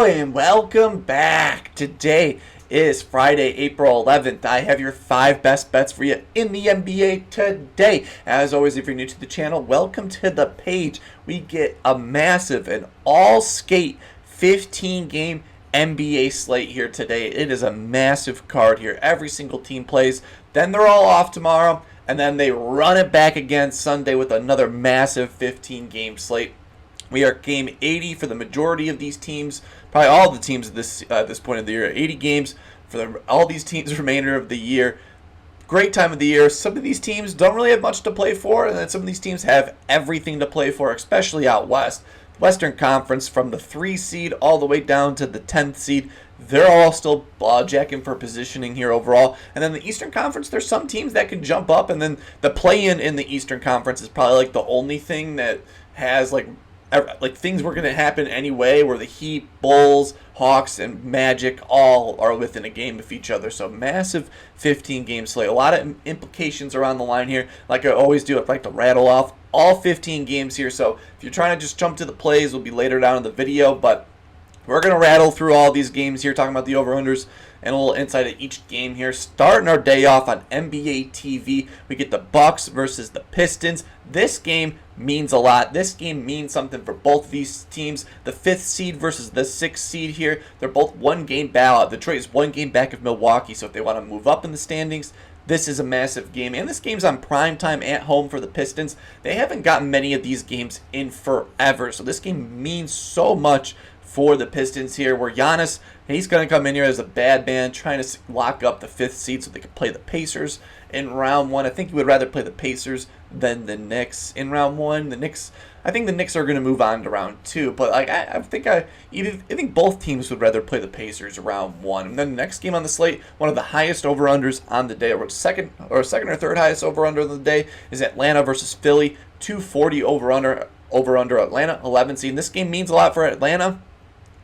and welcome back. Today is Friday, April 11th. I have your 5 best bets for you in the NBA today. As always, if you're new to the channel, welcome to the page. We get a massive and all-skate 15-game NBA slate here today. It is a massive card here. Every single team plays. Then they're all off tomorrow, and then they run it back again Sunday with another massive 15-game slate. We are game 80 for the majority of these teams, probably all the teams at this point of the year. 80 games for all these teams remainder of the year. Great time of the year. Some of these teams don't really have much to play for, and then some of these teams have everything to play for, especially out west. Western Conference, from the 3 seed all the way down to the 10th seed, they're all still jacking for positioning here overall. And then the Eastern Conference, there's some teams that can jump up, and then the play-in in the Eastern Conference is probably like the only thing that has like things were going to happen anyway, where the Heat, Bulls, Hawks, and Magic all are within a game of each other. So massive 15-game slate. A lot of implications around the line here. Like I always do, I'd like to rattle off all 15 games here. So if you're trying to just jump to the plays, it'll be later down in the video. But we're going to rattle through all these games here, talking about the over-unders and a little insight of each game here. Starting our day off on NBA TV, we get the Bucks versus the Pistons. This game means a lot. This game means something for both of these teams. The 5th seed versus the 6th seed here. They're both one game back. Detroit is one game back of Milwaukee, so if they want to move up in the standings, this is a massive game. And this game's on primetime at home for the Pistons. They haven't gotten many of these games in forever, so this game means so much for the Pistons here, where Giannis, he's going to come in here as a bad man, trying to lock up the 5th seed so they can play the Pacers in round 1. I think you would rather play the Pacers than the Knicks in round 1. I think the Knicks are going to move on to round 2, but I think both teams would rather play the Pacers round 1. And then the next game on the slate, one of the highest over-unders on the day, or second or third highest over-under of the day, is Atlanta versus Philly. 240 over-under Atlanta, 11 seed. And this game means a lot for Atlanta.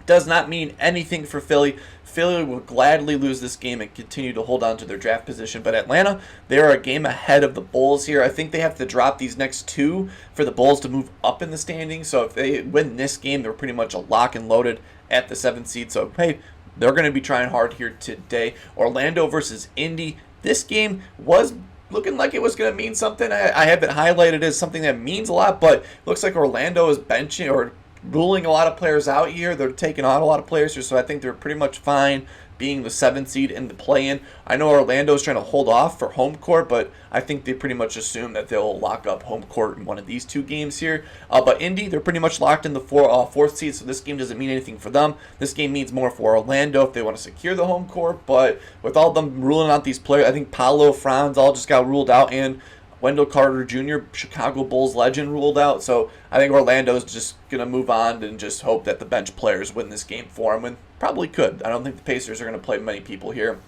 Does not mean anything for Philly. Philly will gladly lose this game and continue to hold on to their draft position. But Atlanta, they are a game ahead of the Bulls here. I think they have to drop these next 2 for the Bulls to move up in the standings. So if they win this game, they're pretty much a lock and loaded at the 7th seed. So, hey, they're going to be trying hard here today. Orlando versus Indy. This game was looking like it was going to mean something. I have it highlighted as something that means a lot, but it looks like Orlando is benching or ruling a lot of players out here. They're taking on a lot of players here, so I think they're pretty much fine being the 7th seed in the play-in. I know Orlando's trying to hold off for home court, but I think they pretty much assume that they'll lock up home court in one of these 2 games here. But Indy, they're pretty much locked in the 4th seed, so this game doesn't mean anything for them. This game means more for Orlando if they want to secure the home court, but with all them ruling out these players, I think Paolo, Franz all just got ruled out, and Wendell Carter Jr., Chicago Bulls legend, ruled out. So I think Orlando's just going to move on and just hope that the bench players win this game for them, and probably could. I don't think the Pacers are going to play many people here.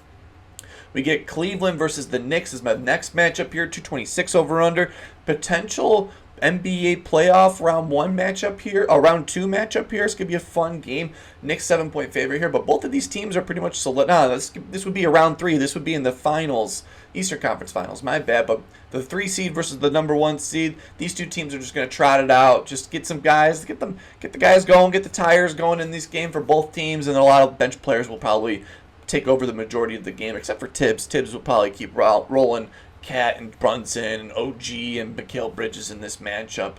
We get Cleveland versus the Knicks as my next matchup here, 226 over-under. Potential NBA playoff round 1 matchup here, or round 2 matchup here. It's going to be a fun game. Knicks 7-point favorite here, but both of these teams are pretty much solid. This would be a round 3. This would be in the finals, Eastern Conference Finals. My bad, but the 3 seed versus the number 1 seed. These 2 teams are just going to trot it out. Just get some guys, get the guys going, get the tires going in this game for both teams, and a lot of bench players will probably take over the majority of the game, except for Tibbs. Tibbs will probably keep rolling Cat and Brunson and OG and Mikal Bridges in this matchup.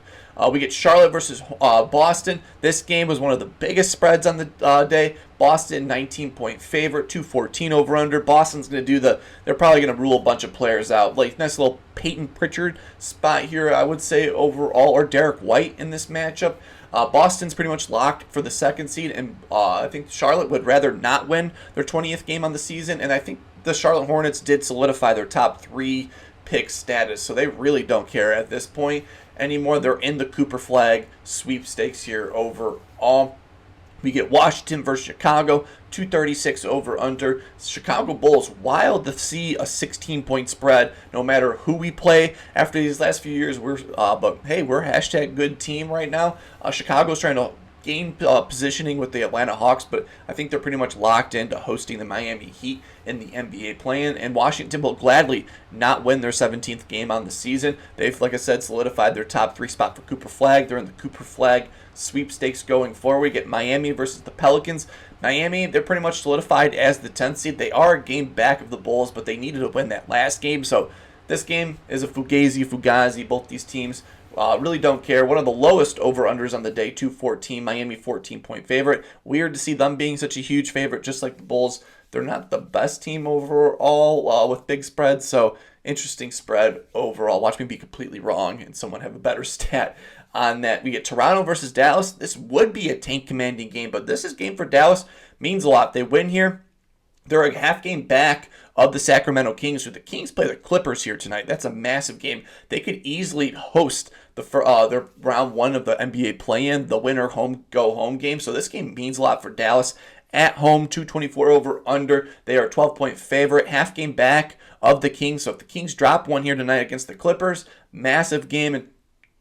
We get Charlotte versus Boston. This game was one of the biggest spreads on the day. Boston 19-point favorite, 214 over under. Boston's going to they're probably going to rule a bunch of players out. Like nice little Peyton Pritchard spot here, I would say overall, or Derek White in this matchup. Boston's pretty much locked for the 2nd seed, and I think Charlotte would rather not win their 20th game on the season, and I think the Charlotte Hornets did solidify their top 3 pick status, so they really don't care at this point anymore. They're in the Cooper Flag sweepstakes here overall. We get Washington versus Chicago, 236 over under. Chicago Bulls, wild to see a 16-point spread no matter who we play after these last few years. But hey, we're hashtag good team right now. Chicago's trying to game positioning with the Atlanta Hawks, but I think they're pretty much locked into hosting the Miami Heat in the NBA play-in, and Washington will gladly not win their 17th game on the season. They've, like I said, solidified their top 3 spot for Cooper Flag. They're in the Cooper Flag sweepstakes going forward. We get Miami versus the Pelicans. Miami, they're pretty much solidified as the 10th seed. They are a game back of the Bulls, but they needed to win that last game, so this game is a fugazi. Both these teams really don't care. One of the lowest over-unders on the day, 214. Miami 14-point favorite. Weird to see them being such a huge favorite, just like the Bulls. They're not the best team overall with big spreads, so interesting spread overall. Watch me be completely wrong and someone have a better stat on that. We get Toronto versus Dallas. This would be a tank-commanding game, but this is game for Dallas. Means a lot. They win here. They're a half game back of the Sacramento Kings. So the Kings play the Clippers here tonight. That's a massive game. They could easily host their round 1 of the NBA play-in, the winner go home game. So this game means a lot for Dallas. At home, 224 over under. They are a 12-point favorite. Half game back of the Kings. So if the Kings drop one here tonight against the Clippers, massive game. And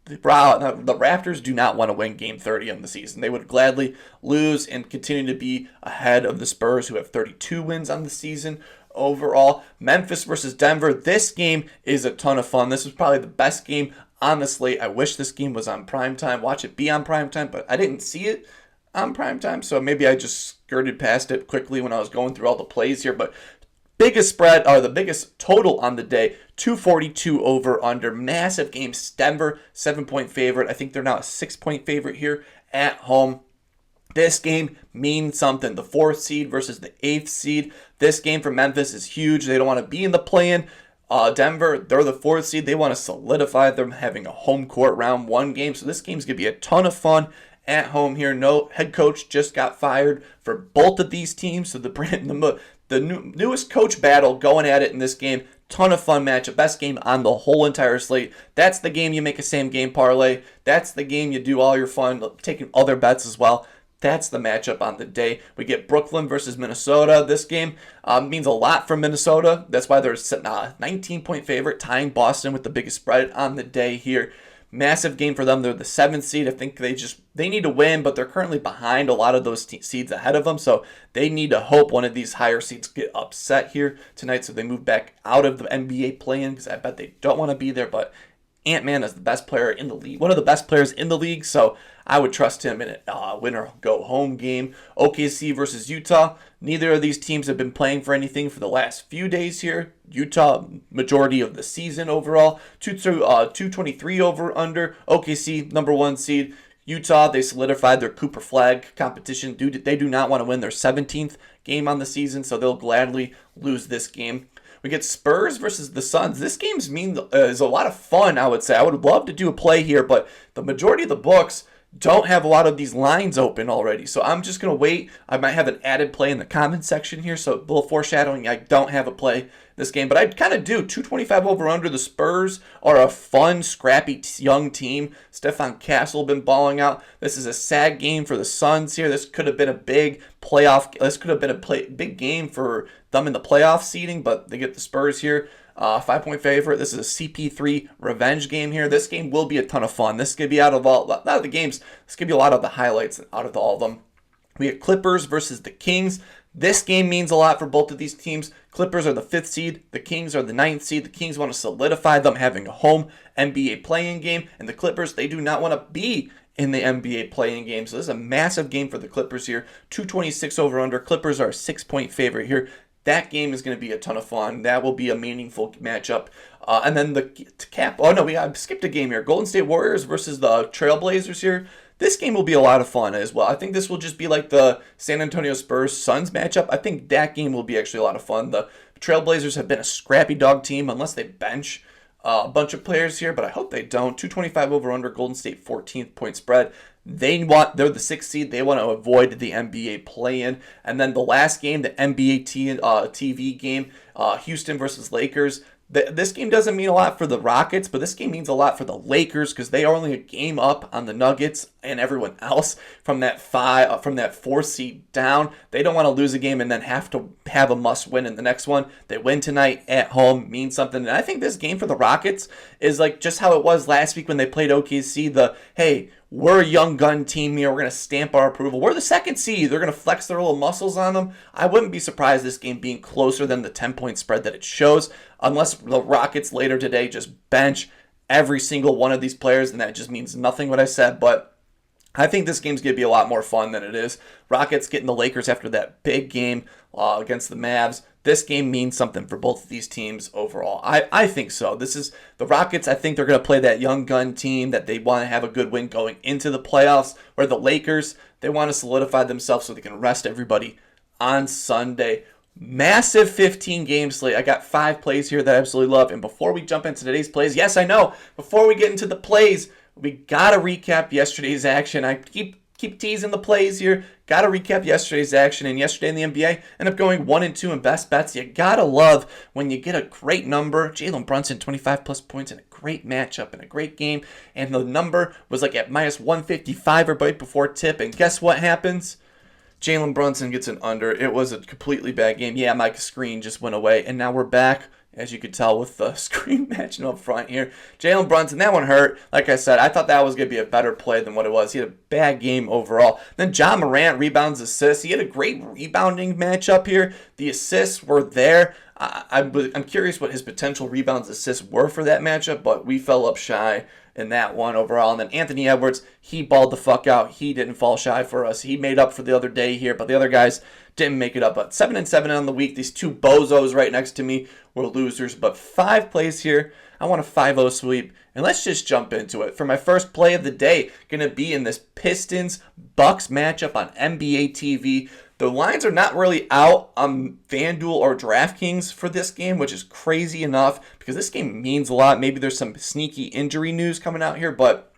the Raptors do not want to win Game 30 of the season. They would gladly lose and continue to be ahead of the Spurs, who have 32 wins on the season overall. Memphis versus Denver. This game is a ton of fun. This is probably the best game on the slate. I wish this game was on primetime. Watch it be on primetime, but I didn't see it on primetime, so maybe I just skirted past it quickly when I was going through all the plays here. But biggest spread, or the biggest total on the day, 242 over under. Massive game. Denver, 7-point favorite. I think they're now a 6-point favorite here at home. This game means something. The 4th seed versus the 8th seed. This game for Memphis is huge. They don't want to be in the play-in. Denver, they're the 4th seed. They want to solidify them having a home court round 1 game. So this game's going to be a ton of fun at home here. No head coach just got fired for both of these teams. So the newest coach battle going at it in this game. Ton of fun matchup. Best game on the whole entire slate. That's the game you make a same game parlay. That's the game you do all your fun, taking other bets as well. That's the matchup on the day. We get Brooklyn versus Minnesota. This game means a lot for Minnesota. That's why they're a 19-point favorite, tying Boston with the biggest spread on the day here. Massive game for them. They're the 7th seed. I think they need to win, but they're currently behind a lot of those seeds ahead of them. So they need to hope one of these higher seeds get upset here tonight, so they move back out of the NBA play-in, because I bet they don't want to be there. But Ant-Man is the best player in the league, one of the best players in the league, so I would trust him in a winner-go-home game. OKC versus Utah. Neither of these teams have been playing for anything for the last few days here. Utah, majority of the season overall. 223 over under. OKC, number 1 seed. Utah, they solidified their Cooper Flag competition. They do not want to win their 17th game on the season, so they'll gladly lose this game. We get Spurs versus the Suns. This game is a lot of fun, I would say. I would love to do a play here, but the majority of the books don't have a lot of these lines open already. So I'm just going to wait. I might have an added play in the comments section here, so a little foreshadowing. I don't have a play this game, but I kind of do. 225 over under. The Spurs are a fun, scrappy, young team. Stephon Castle been balling out. This is a sad game for the Suns here. This could have been a big playoff. This could have been a big game for them in the playoff seeding, but they get the Spurs here. 5-point favorite. This is a CP3 revenge game here. This game will be a ton of fun. This could be out of the games. This could be a lot of the highlights out of all of them. We have Clippers versus the Kings. This game means a lot for both of these teams. Clippers are the 5th seed. The Kings are the 9th seed. The Kings want to solidify them having a home NBA play-in game. And the Clippers, they do not want to be in the NBA play-in game. So this is a massive game for the Clippers here. 226 over under. Clippers are a 6-point favorite here. That game is going to be a ton of fun. That will be a meaningful matchup. And then I skipped a game here. Golden State Warriors versus the Trailblazers here. This game will be a lot of fun as well. I think this will just be like the San Antonio Spurs-Suns matchup. I think that game will be actually a lot of fun. The Trailblazers have been a scrappy dog team unless they bench a bunch of players here, but I hope they don't. 225 over under. Golden State 14-point spread. They're the 6th seed. They want to avoid the NBA play-in. And then the last game, the NBA TV game, Houston versus Lakers. This game doesn't mean a lot for the Rockets, but this game means a lot for the Lakers because they are only a game up on the Nuggets and everyone else from that from that 4 seed down. They don't want to lose a game and then have to have a must win in the next one. They win tonight at home means something. And I think this game for the Rockets is like just how it was last week when they played OKC. Hey, we're a young gun team here. We're going to stamp our approval. We're the 2nd seed. They're going to flex their little muscles on them. I wouldn't be surprised this game being closer than the 10-point spread that it shows, unless the Rockets later today just bench every single one of these players, and that just means nothing what I said. But I think this game's going to be a lot more fun than it is. Rockets getting the Lakers after that big game against the Mavs. This game means something for both of these teams overall. I think so. This is the Rockets. I think they're going to play that young gun team that they want to have a good win going into the playoffs, where the Lakers, they want to solidify themselves so they can rest everybody on Sunday. Massive 15-game slate. I got 5 plays here that I absolutely love. And before we jump into today's plays, yes, I know, before we get into the plays, we got to recap yesterday's action. I keep teasing the plays here. Got to recap yesterday's action. And yesterday in the NBA, ended up going 1-2 in best bets. You got to love when you get a great number. Jalen Brunson, 25-plus points in a great matchup and a great game. And the number was like at minus 155 or right before tip. And guess what happens? Jalen Brunson gets an under. It was a completely bad game. Yeah, my screen just went away. And now we're back, as you could tell with the screen matching up front here. Jalen Brunson, that one hurt. Like I said, I thought that was going to be a better play than what it was. He had a bad game overall. Then John Morant rebounds, assists. He had a great rebounding matchup here. The assists were there. I'm curious what his potential rebounds, assists were for that matchup, but we fell up shy in that one overall. And then Anthony Edwards, he balled the fuck out. He didn't fall shy for us. He made up for the other day here, but the other guys didn't make it up. But 7-7 on the week. These 2 bozos right next to me were losers. But 5 plays here. I want a 5-0 sweep. And let's just jump into it. For my first play of the day, going to be in this Pistons-Bucks matchup on NBA TV. The lines are not really out on FanDuel or DraftKings for this game, which is crazy enough because this game means a lot. Maybe there's some sneaky injury news coming out here, but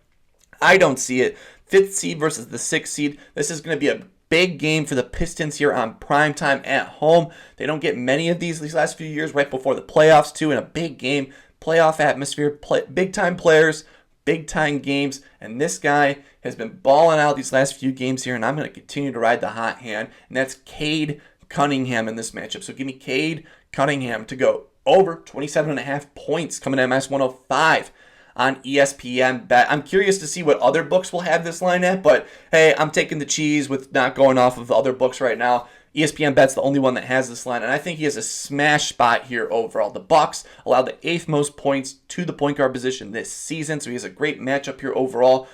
I don't see it. 5th seed versus the 6th seed. This is going to be a big game for the Pistons here on primetime at home. They don't get many of these last few years right before the playoffs too, in a big game, playoff atmosphere, big-time players, big-time games, and this guy has been balling out these last few games here, and I'm going to continue to ride the hot hand, and that's Cade Cunningham in this matchup. So give me Cade Cunningham to go over 27.5 points, coming in at -105 on ESPN bet. I'm curious to see what other books will have this line at, but hey, I'm taking the cheese with not going off of the other books right now. ESPN bet's the only one that has this line, and I think he has a smash spot here overall. The Bucks allowed the 8th most points to the point guard position this season, so he has a great matchup here overall.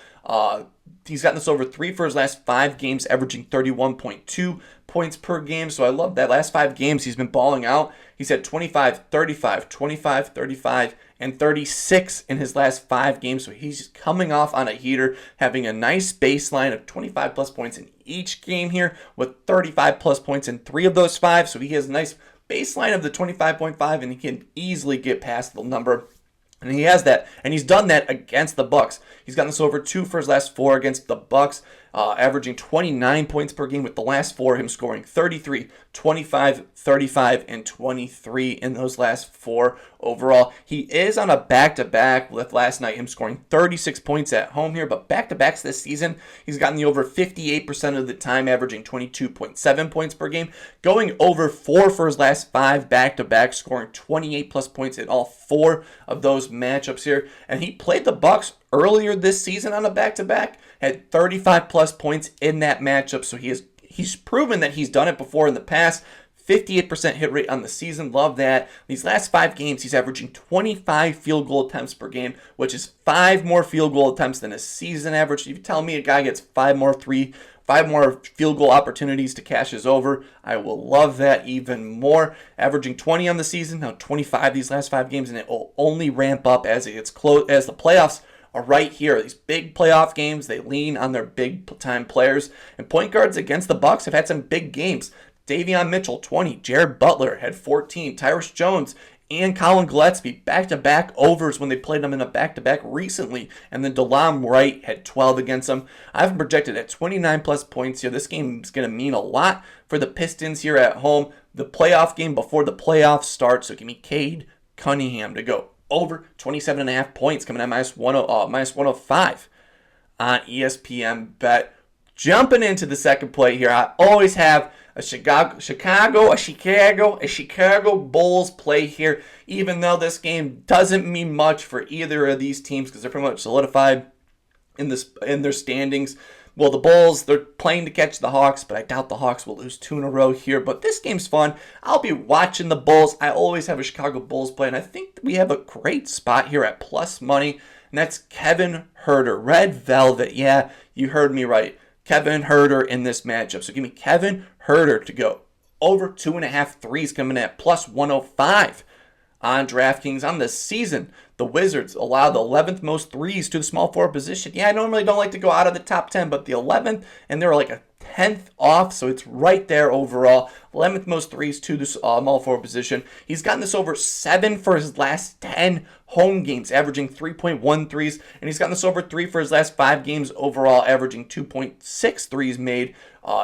He's gotten this over 3 for his last 5 games, averaging 31.2 points per game. So I love that. Last 5 games, he's been balling out. He's had 25, 35, 25, 35, and 36 in his last 5 games. So he's coming off on a heater, having a nice baseline of 25-plus points in each game here with 35-plus points in 3 of those 5. So he has a nice baseline of the 25.5, and he can easily get past the number. And he has that, and he's done that against the Bucks. He's gotten this over 2 for his last 4 against the Bucks, averaging 29 points per game, with the last 4 him scoring 33, 25, 35, and 23 in those last 4 overall. He is on a back-to-back, with last night him scoring 36 points at home here, but back-to-backs this season, he's gotten the over 58% of the time, averaging 22.7 points per game, going over 4 for his last 5 back-to-backs, scoring 28-plus points in all 4 of those matchups here. And he played the Bucks earlier this season on a back-to-back, had 35-plus points in that matchup, so he's proven that he's done it before in the past. 58% hit rate on the season. Love that. These last 5 games, he's averaging 25 field goal attempts per game, which is 5 more field goal attempts than a season average. If you tell me a guy gets 5 more field goal opportunities to cash his over, I will love that even more. Averaging 20 on the season, now 25 these last 5 games, and it will only ramp up as it gets close, as the playoffs are right here. These big playoff games, they lean on their big-time players. And point guards against the Bucks have had some big games. Davion Mitchell, 20. Jared Butler had 14. Tyrus Jones and Colin Gillespie, back-to-back overs when they played them in a back-to-back recently. And then DeLon Wright had 12 against them. I've projected at 29-plus points here. This game is going to mean a lot for the Pistons here at home. The playoff game before the playoffs start. So give me Cade Cunningham to go over 27.5 points, coming at minus 105 on ESPN Bet. Jumping into the second play here, I always have a Chicago Bulls play here, even though this game doesn't mean much for either of these teams because they're pretty much solidified in their standings. Well, the Bulls, they're playing to catch the Hawks, but I doubt the Hawks will lose 2 in a row here. But this game's fun. I'll be watching the Bulls. I always have a Chicago Bulls play, and I think we have a great spot here at plus money, and that's Kevin Huerter. Red Velvet. Yeah, you heard me right. Kevin Huerter in this matchup. So give me Kevin Huerter to go over 2.5 threes coming at plus 105 on DraftKings. On the season, the Wizards allow the 11th most threes to the small forward position. Yeah, I normally don't like to go out of the top 10, but the 11th, and they're like a 10th off, so it's right there overall. 11th most threes to the small forward position. He's gotten this over 7 for his last 10 home games, averaging 3.1 threes, and he's gotten this over 3 for his last 5 games overall, averaging 2.6 threes made.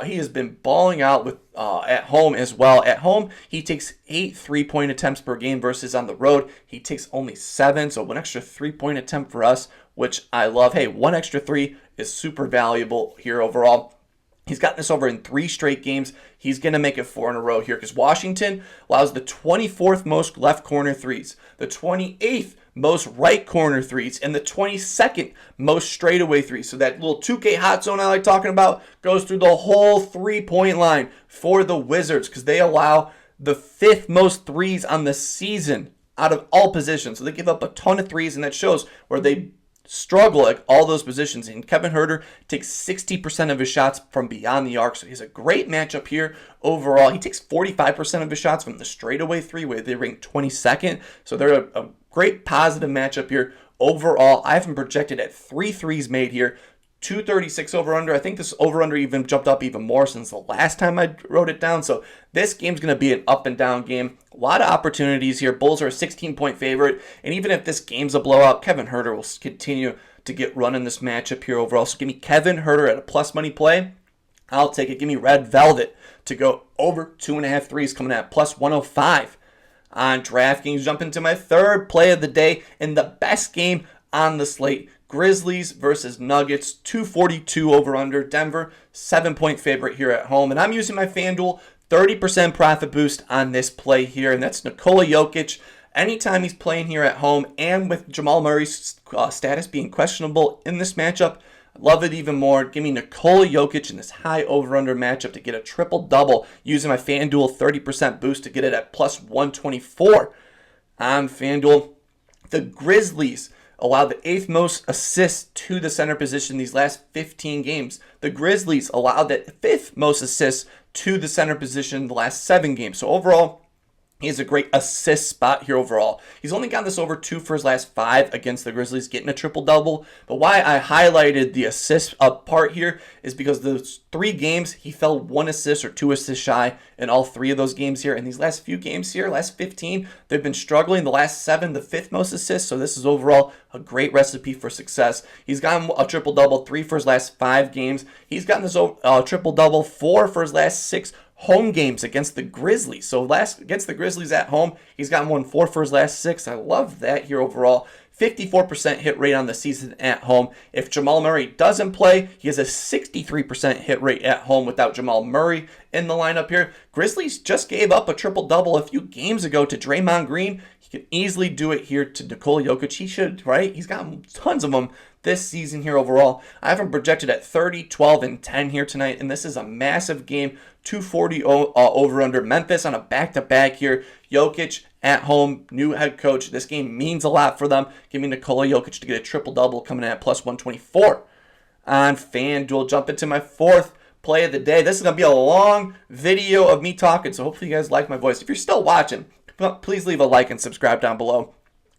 He has been balling out with at home as well. At home, he takes 8 3-point attempts per game versus on the road, he takes only 7, so 1 extra 3-point attempt for us, which I love. Hey, 1 extra 3 is super valuable here overall. He's gotten this over in 3 straight games. He's going to make it 4 in a row here because Washington allows the 24th most left corner threes, the 28th most right corner threes, and the 22nd most straightaway threes. So that little 2K hot zone I like talking about goes through the whole 3-point line for the Wizards because they allow the 5th most threes on the season out of all positions. So they give up a ton of threes, and that shows where they struggle at all those positions. And Kevin Huerter takes 60% of his shots from beyond the arc, so he's a great matchup here overall. He takes 45% of his shots from the straightaway three, where they rank 22nd, so they're a great positive matchup here overall. I have him projected at 3 threes made here, 236 over under. I think this over under even jumped up even more since the last time I wrote it down. So this game's going to be an up and down game. A lot of opportunities here. Bulls are a 16-point favorite. And even if this game's a blowout, Kevin Huerter will continue to get run in this matchup here overall. So give me Kevin Huerter at a plus money play. I'll take it. Give me Red Velvet to go over 2.5 threes coming at plus 105 on DraftKings. Jump into my third play of the day in the best game on the slate. Grizzlies versus Nuggets, 242 over under. Denver, 7-point favorite here at home. And I'm using my FanDuel 30% profit boost on this play here. And that's Nikola Jokic. Anytime he's playing here at home, and with Jamal Murray's status being questionable in this matchup, I love it even more. Give me Nikola Jokic in this high over-under matchup to get a triple-double using my FanDuel 30% boost to get it at plus 124 on FanDuel. The Grizzlies allow the 8th most assists to the center position these last 15 games. The Grizzlies allow the 5th most assists to the center position the last 7 games. So overall, he has a great assist spot here overall. He's only gotten this over 2 for his last 5 against the Grizzlies, getting a triple-double. But why I highlighted the assist part here is because those 3 games, he fell 1 assist or 2 assists shy in all 3 of those games here. And these last few games here, last 15, they've been struggling. The last 7, the 5th most assists. So this is overall a great recipe for success. He's gotten a triple-double 3 for his last 5 games. He's gotten this triple-double 4 for his last 6 home games against the Grizzlies. So against the Grizzlies at home, he's gotten 1 4 for his last 6. I love that here overall. 54% hit rate on the season at home. If Jamal Murray doesn't play, he has a 63% hit rate at home without Jamal Murray in the lineup here. Grizzlies just gave up a triple-double a few games ago to Draymond Green. He can easily do it here to Nikola Jokic. He should, right? He's got tons of them this season here overall. I have him projected at 30, 12, and 10 here tonight, and this is a massive game. 240 over under. Memphis on a back-to-back here. Jokic at home, new head coach. This game means a lot for them. Give me Nikola Jokic to get a triple-double coming in at plus 124 on FanDuel. Jump into my 4th play of the day. This is going to be a long video of me talking, so hopefully you guys like my voice. If you're still watching, please leave a like and subscribe down below.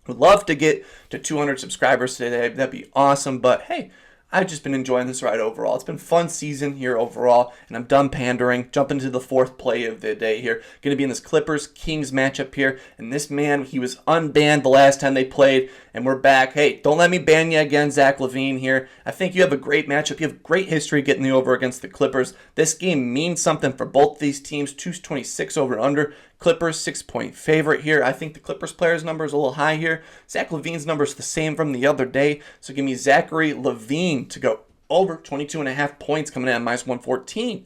Would love to get to 200 subscribers today. That'd be awesome. But hey, I've just been enjoying this ride overall. It's been a fun season here overall, and I'm done pandering. Jump into the 4th play of the day here. Going to be in this Clippers-Kings matchup here, and this man, he was unbanned the last time they played, and we're back. Hey, don't let me ban you again, Zach LaVine here. I think you have a great matchup. You have great history getting the over against the Clippers. This game means something for both these teams. 226 over under. Clippers 6-point favorite here. I think the Clippers players number is a little high here. Zach LaVine's number is the same from the other day. So give me Zachary LaVine to go over 22.5 points coming in at -114.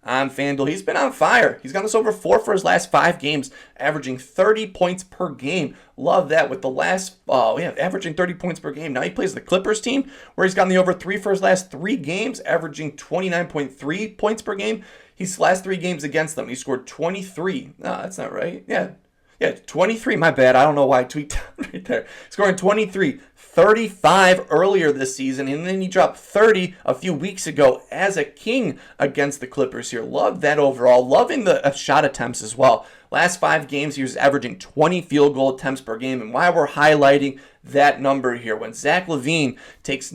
On FanDuel, he's been on fire. He's got us over 4 for his last 5 games, averaging 30 points per game. Love that with the last, averaging 30 points per game. Now he plays the Clippers team, where he's gotten the over 3 for his last 3 games, averaging 29.3 points per game. His last 3 games against them, he scored 23. No, that's not right. Yeah, 23, my bad. I don't know why I tweaked that right there. Scoring 23, 35 earlier this season, and then he dropped 30 a few weeks ago as a king against the Clippers here. Love that overall. Loving the shot attempts as well. Last 5 games, he was averaging 20 field goal attempts per game, and why we're highlighting that number here. When Zach LaVine takes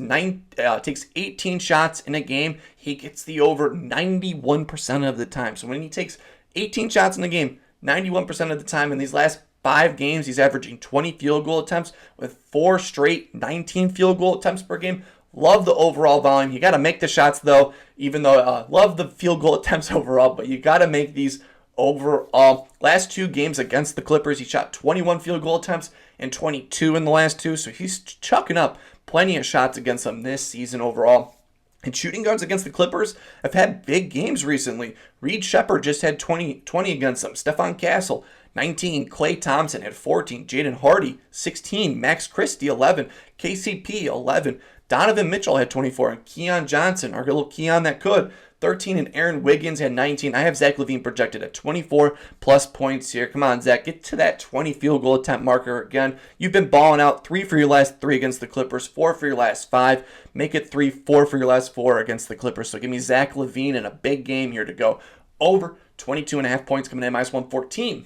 18 shots in a game, he gets the over 91% of the time. So when he takes 18 shots in a game, 91% of the time in these last 5 games, he's averaging 20 field goal attempts with 4 straight 19 field goal attempts per game. Love the overall volume. You got to make the shots, though, even though love the field goal attempts overall, but you got to make these overall. Last 2 games against the Clippers, he shot 21 field goal attempts and 22 in the last 2, so he's chucking up plenty of shots against them this season overall. And shooting guards against the Clippers have had big games recently. Reed Shepherd just had 20 against them. Stephon Castle, 19. Klay Thompson had 14. Jaden Hardy, 16. Max Christie, 11. KCP, 11. Donovan Mitchell had 24. And Keon Johnson, our little Keon that could, 13. And Aaron Wiggins had 19. I have Zach LaVine projected at 24 plus points here. Come on, Zach, get to that 20 field goal attempt marker again. You've been balling out. 3 for your last 3 against the Clippers, 4 for your last 5. Make it 4 for your last 4 against the Clippers. So give me Zach LaVine in a big game here to go over 22.5 points coming in -114.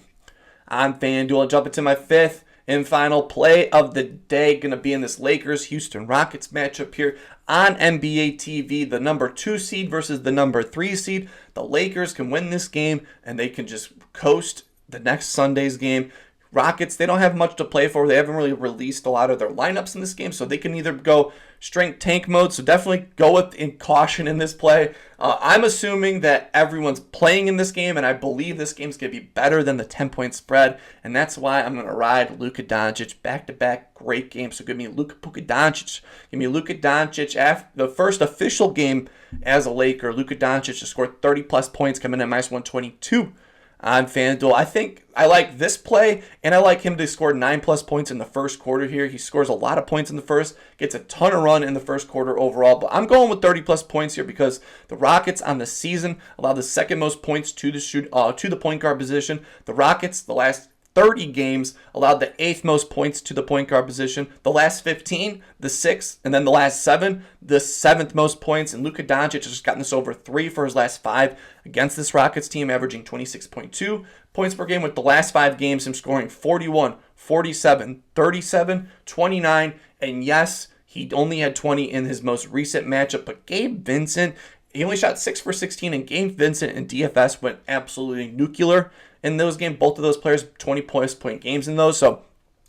On FanDuel, I'll jump into my 5th and final play of the day. Going to be in this Lakers-Houston Rockets matchup here on NBA TV. The number 2 seed versus the number 3 seed. The Lakers can win this game, and they can just coast the next Sunday's game. Rockets, they don't have much to play for. They haven't really released a lot of their lineups in this game, so they can either go strength tank mode, so definitely go with caution in this play. I'm assuming that everyone's playing in this game, and I believe this game's going to be better than the 10-point spread, and that's why I'm going to ride Luka Doncic back-to-back great games. So give me Luka Doncic. Give me Luka Doncic after the first official game as a Laker. Luka Doncic just scored 30-plus points coming in at -122. On FanDuel, I think I like this play, and I like him to score 9+ points in the first quarter here. He scores a lot of points in the first, gets a ton of run in the first quarter overall, but I'm going with 30+ points here because the Rockets on the season allow the second most points to the point guard position. The Rockets, the last 30 games, allowed the 8th most points to the point guard position. The last 15, the 6th, and then the last 7, the 7th most points. And Luka Doncic has just gotten this over 3 for his last 5 against this Rockets team, averaging 26.2 points per game, with the last 5 games him scoring 41, 47, 37, 29, and yes, he only had 20 in his most recent matchup. But Gabe Vincent, he only shot 6 for 16, and Gabe Vincent and DFS went absolutely nuclear in those games. Both of those players, 20+ point games in those. So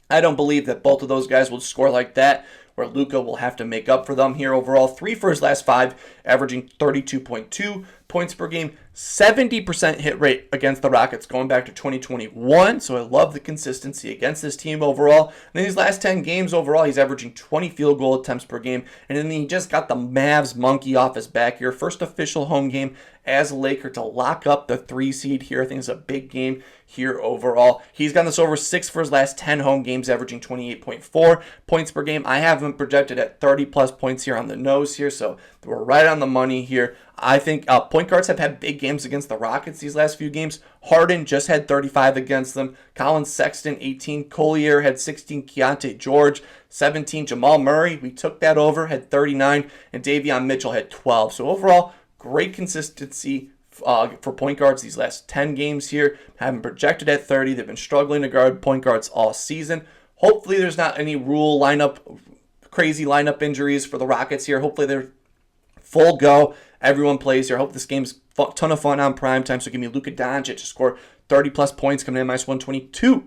I don't believe that both of those guys will score like that, where Luka will have to make up for them here overall. 3 for his last 5, averaging 32.2 points per game. 70% hit rate against the Rockets going back to 2021. So I love the consistency against this team overall. And in these last 10 games overall, he's averaging 20 field goal attempts per game. And then he just got the Mavs monkey off his back here. First official home game as a Laker to lock up the 3 seed here. I think it's a big game here overall. He's gotten this over 6 for his last 10 home games, averaging 28.4 points per game. I have him projected at 30+ points here on the nose here, so we're right on the money here. I think point guards have had big games against the Rockets these last few games. Harden just had 35 against them. Colin Sexton, 18. Collier had 16. Keontae George, 17. Jamal Murray, we took that over, had 39. And Davion Mitchell had 12. So overall, great consistency for point guards these last 10 games here. Haven't projected at 30. They've been struggling to guard point guards all season. Hopefully there's not any crazy lineup injuries for the Rockets here. Hopefully they're full go. Everyone plays here. I hope this game's a ton of fun on primetime. So give me Luka Doncic to score 30+ points coming in -122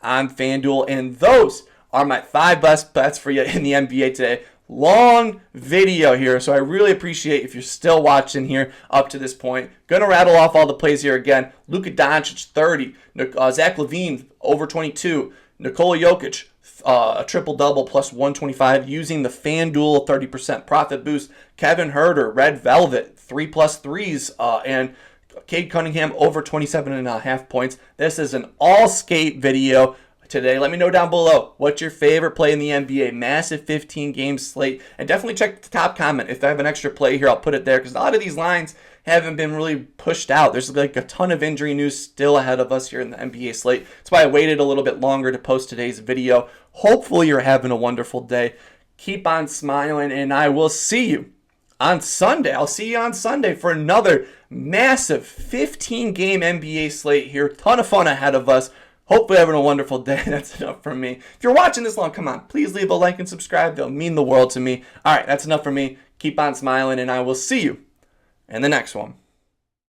on FanDuel. And those are my 5 best bets for you in the NBA today. long video here, so I really appreciate if you're still watching here up to this point. Gonna rattle off all the plays here again. Luka Doncic 30, Zach LaVine over 22, Nikola Jokic a triple-double plus 125 using the FanDuel 30% profit boost. Kevin Huerter, Red Velvet, 3+ threes, and Cade Cunningham over 27.5 points. This is an all-skate video today. Let me know down below what's your favorite play in the NBA. Massive 15-game slate. And definitely check the top comment. If I have an extra play here, I'll put it there because a lot of these lines haven't been really pushed out. There's like a ton of injury news still ahead of us here in the NBA slate. That's why I waited a little bit longer to post today's video. Hopefully you're having a wonderful day. Keep on smiling, and I will see you on Sunday. I'll see you on Sunday for another massive 15-game NBA slate here. Ton of fun ahead of us. Hopefully having a wonderful day. That's enough from me. If you're watching this long, come on. Please leave a like and subscribe. They'll mean the world to me. All right, that's enough from me. Keep on smiling, and I will see you in the next one.